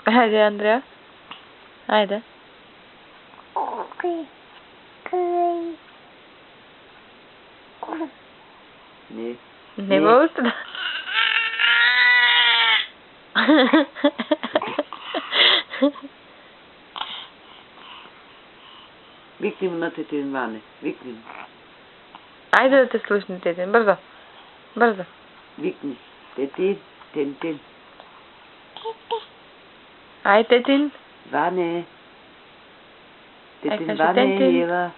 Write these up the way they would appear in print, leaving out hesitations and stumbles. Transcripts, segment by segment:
Haydi Andrea. Haydi. Ne? Ne oldu da? Викни на тетин Ване. Викни. Айде да те слушне, Тетин. Бързо. Бързо. Викни. Тетин. Тин. Ай, Тетин. Ване. Тетин кажи Ване Тетин. Ева.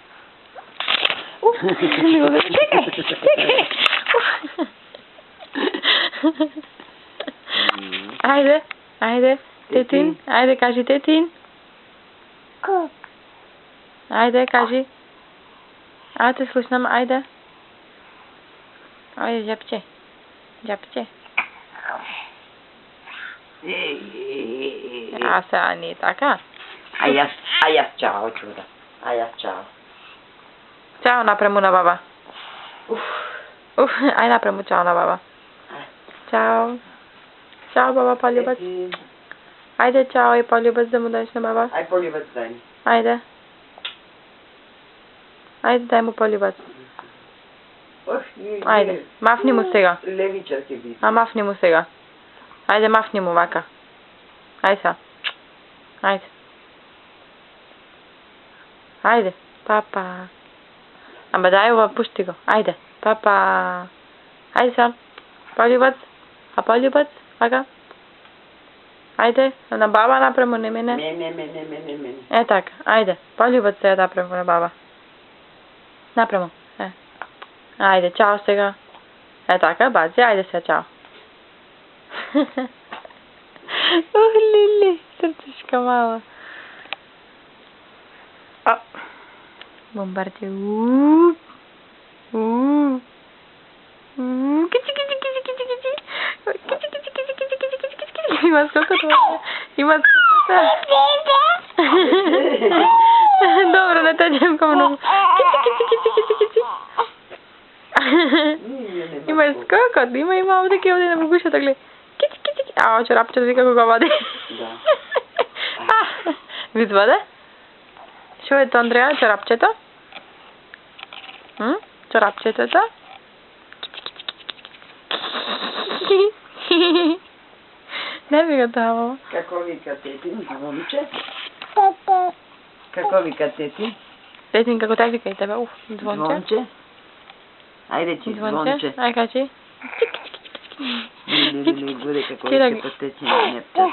Чекай. Айде. Айде. Тетин. Айде, кажи Тетин. Айде, кажи. Аз те слушам, айде. Айде, жабче. Жабче. А сега не е така. Ай аз чао, чуда. Ай аз чао. Чао напряму на баба. Ай напряму чао на баба. Чао. Чао, баба, полюбец. Айде, чао и полюбец да му дадеш на баба. Ай полюбец дай ми. Айде. Айде, дай му полюбец. Айде, мафни му сега. Левичър ти би. Мафни му сега. Айде, мафни му вака. Айде сега. Айде. Айде, папа. Ама дай го, пусти го. Айде, папа. Айде сега. Полюбец. А полюбец? Вака. Айде, на баба напряму, не мене. Не. Е така, айде. Полюбец сега напряму на баба. Напряму. Е. Айде, чао сега. Е така, бази, айде сега, чао. Ух, Лили, сърцешка мала. О, бомбарди. Има сколько това? Има сколько? Добре, не те дем много. Има сколько? Има такива да не гушата, гледай. Ау, чорапчето вика кога вади. Да. Видва да? Що е то, Андрея? Чорапчето? Чорапчетото? Не ви го дава. Какво вика Тетин, момиче? Какво вика Тетин? Тетин, како те вика и тебе? Звонче? Айде ти, звонче. Ай, кажи. Не, горе какво вика Тетин на непта.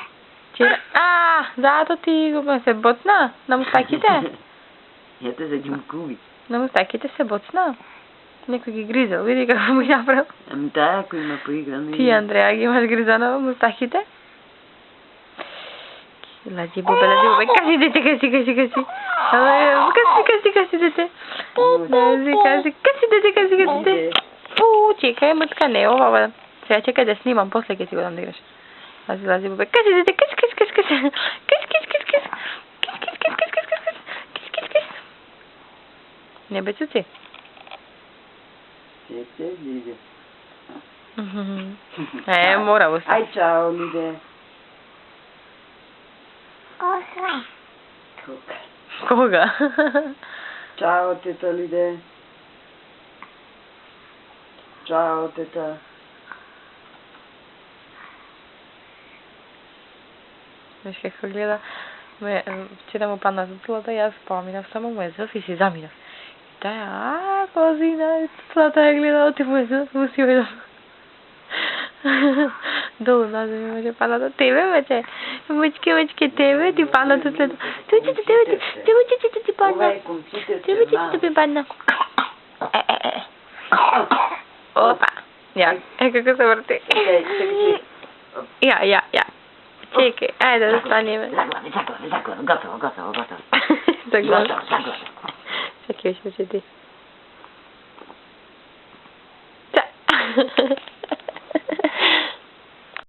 Зато ти го се ботна на мустаките. Ето за дюмкуби. На мустаките се ботна. Некой ги гризал, види какво му направил. Ами тая, ако има поиграно... Ти, Андрея, ги имаш гризана в мустахите? Лази, бубе, кажи, дете, кажи. Кажи, дете. Кажи, дете. Чекай, мътка, не, баба. Сега чекай да снимам, после ке си го дам да играш. Лази, бубе, кажи, дете, кажи. Не бе, цуци. Лиде. Мора го Ай, чао, Лиде. Кога? Чао, тета Лиде. Чао, тета. Виж какво гледа. Вчера му падна злата и аз поминав само му е зъв и си заминав. И тая, козина, злата я гледала, ти му е зъв, му си уйдал. Долу назад ми може падна до тебе, вече. Мъчки, тебе, ти падна до след... Тебе ти падна. Тебе ти падна. Опа. Я, како се върти. Я. Чекай, айде да станем. Заглавно, готово. Заглавно. Чакай, ще ти. Ча.